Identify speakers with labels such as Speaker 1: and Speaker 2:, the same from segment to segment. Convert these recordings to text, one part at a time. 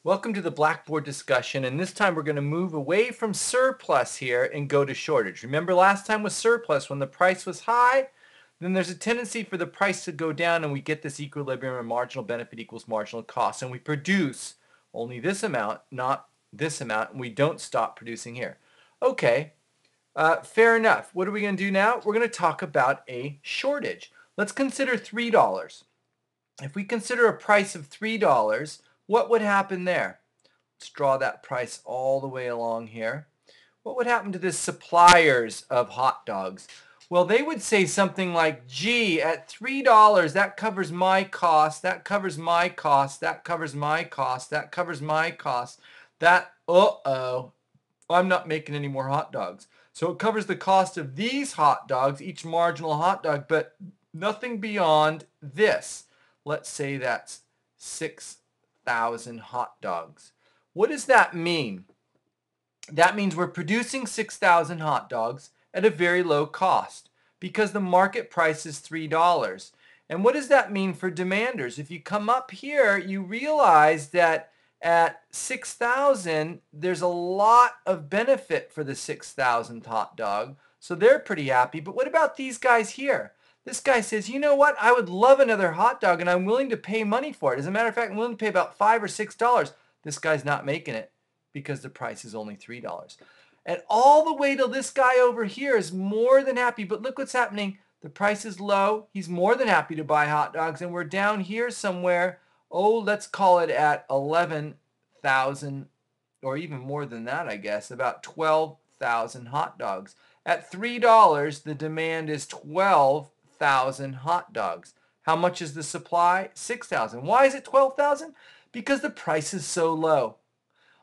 Speaker 1: Welcome to the Blackboard discussion, and this time we're going to move away from surplus here and go to shortage. Remember last time was surplus when the price was high, then there's a tendency for the price to go down and we get this equilibrium and marginal benefit equals marginal cost, and we produce only this amount, not this amount, and we don't stop producing here. Okay, fair enough. What are we going to do now? We're going to talk about a shortage. Let's consider $3. If we consider a price of $3, what would happen there? Let's draw that price all the way along here. What would happen to the suppliers of hot dogs? Well, they would say something like, gee, at $3, that covers my cost, that covers my cost, that covers my cost, that covers my cost, I'm not making any more hot dogs. So it covers the cost of these hot dogs, each marginal hot dog, but nothing beyond this. Let's say that's 6,000 hot dogs. What does that mean? That means we're producing 6,000 hot dogs at a very low cost because the market price is $3. And what does that mean for demanders? If you come up here, you realize that at 6,000, there's a lot of benefit for the 6,000th hot dog. So they're pretty happy. But what about these guys here? This guy says, you know what? I would love another hot dog and I'm willing to pay money for it. As a matter of fact, I'm willing to pay about $5 or $6. This guy's not making it because the price is only $3. And all the way till this guy over here is more than happy. But look what's happening. The price is low. He's more than happy to buy hot dogs. And we're down here somewhere, let's call it at 11,000 or even more than that, I guess, about 12,000 hot dogs. At $3, the demand is 12,000 hot dogs. How much is the supply? 6,000. Why is it 12,000? Because the price is so low.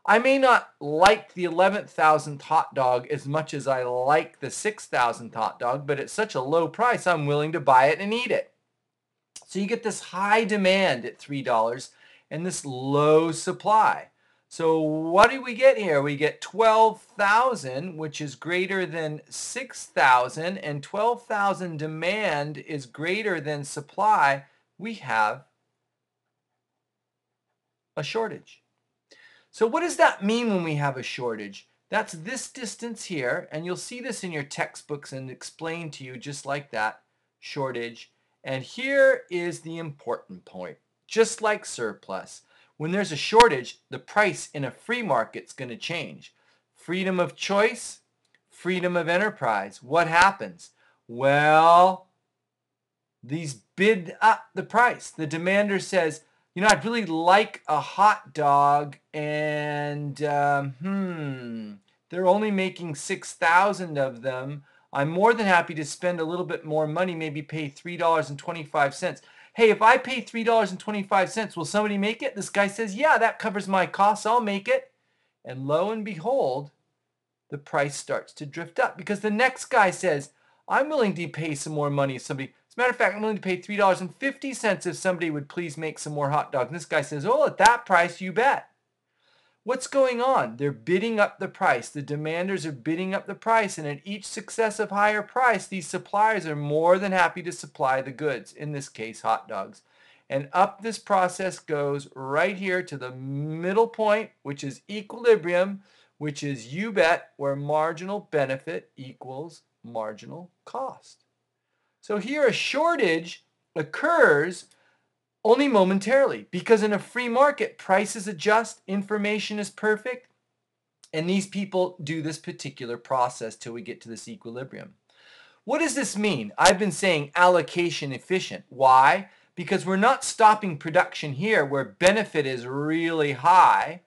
Speaker 1: I may not like the 11,000th hot dog as much as I like the 6,000th hot dog, but at such a low price, I'm willing to buy it and eat it. So you get this high demand at $3 and this low supply. So what do we get here? We get 12,000, which is greater than 6,000, and 12,000 demand is greater than supply. We have a shortage. So what does that mean when we have a shortage? That's this distance here, and you'll see this in your textbooks and explained to you just like that, shortage. And here is the important point. Just like surplus, when there's a shortage, the price in a free market's going to change. Freedom of choice, freedom of enterprise. What happens? Well, these bid up the price. The demander says, you know, I'd really like a hot dog, and they're only making 6,000 of them. I'm more than happy to spend a little bit more money, maybe pay $3.25. Hey, if I pay $3.25, will somebody make it? This guy says, yeah, that covers my costs. I'll make it. And lo and behold, the price starts to drift up because the next guy says, I'm willing to pay some more money if somebody, as a matter of fact, I'm willing to pay $3.50 if somebody would please make some more hot dogs. And this guy says, oh, at that price, you bet. What's going on? They're bidding up the price. The demanders are bidding up the price. And at each successive higher price, these suppliers are more than happy to supply the goods, in this case, hot dogs. And up this process goes right here to the middle point, which is equilibrium, which is you bet, where marginal benefit equals marginal cost. So here a shortage occurs only momentarily because in a free market, prices adjust, information is perfect, and these people do this particular process till we get to this equilibrium. What does this mean? I've been saying allocation efficient. Why? Because we're not stopping production here where benefit is really high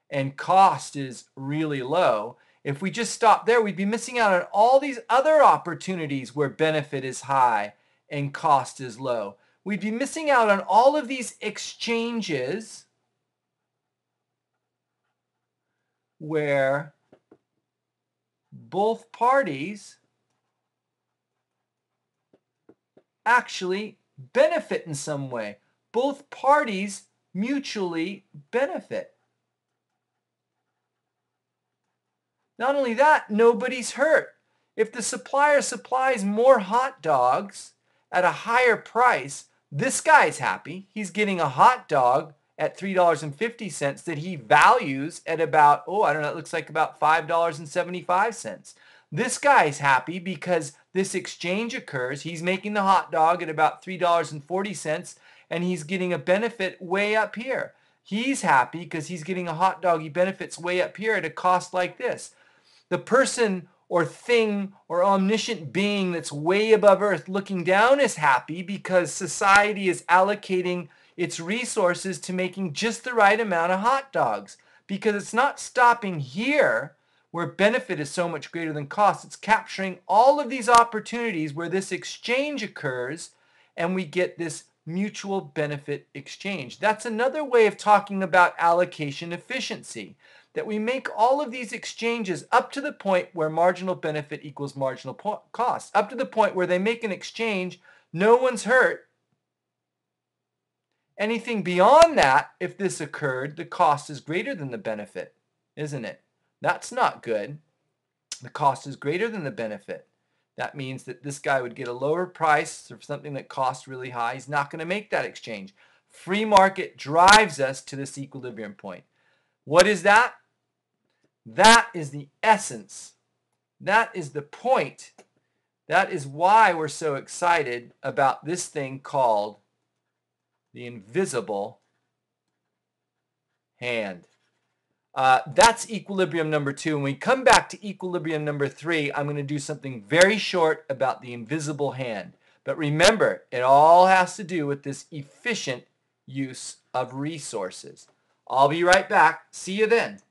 Speaker 1: and cost is really low. If we just stop there, we'd be missing out on all these other opportunities where benefit is high and cost is low. We'd be missing out on all of these exchanges where both parties actually benefit in some way. Both parties mutually benefit. Not only that, nobody's hurt. If the supplier supplies more hot dogs at a higher price, this guy's happy. He's getting a hot dog at $3.50 that he values at about, oh, I don't know, it looks like about $5.75. This guy's happy because this exchange occurs. He's making the hot dog at about $3.40 and he's getting a benefit way up here. He's happy because he's getting a hot dog. He benefits way up here at a cost like this. The person or thing or omniscient being that's way above earth looking down is happy because society is allocating its resources to making just the right amount of hot dogs, because it's not stopping here where benefit is so much greater than cost. It's capturing all of these opportunities where this exchange occurs and we get this mutual benefit exchange. That's another way of talking about allocation efficiency, that we make all of these exchanges up to the point where marginal benefit equals marginal cost, up to the point where they make an exchange, no one's hurt. Anything beyond that, if this occurred, the cost is greater than the benefit, isn't it? That's not good. The cost is greater than the benefit. That means that this guy would get a lower price for something that costs really high. He's not going to make that exchange. Free market drives us to this equilibrium point. What is that? That is the essence. That is the point. That is why we're so excited about this thing called the invisible hand. That's equilibrium number 2. When we come back to equilibrium number 3, I'm going to do something very short about the invisible hand. But remember, it all has to do with this efficient use of resources. I'll be right back. See you then.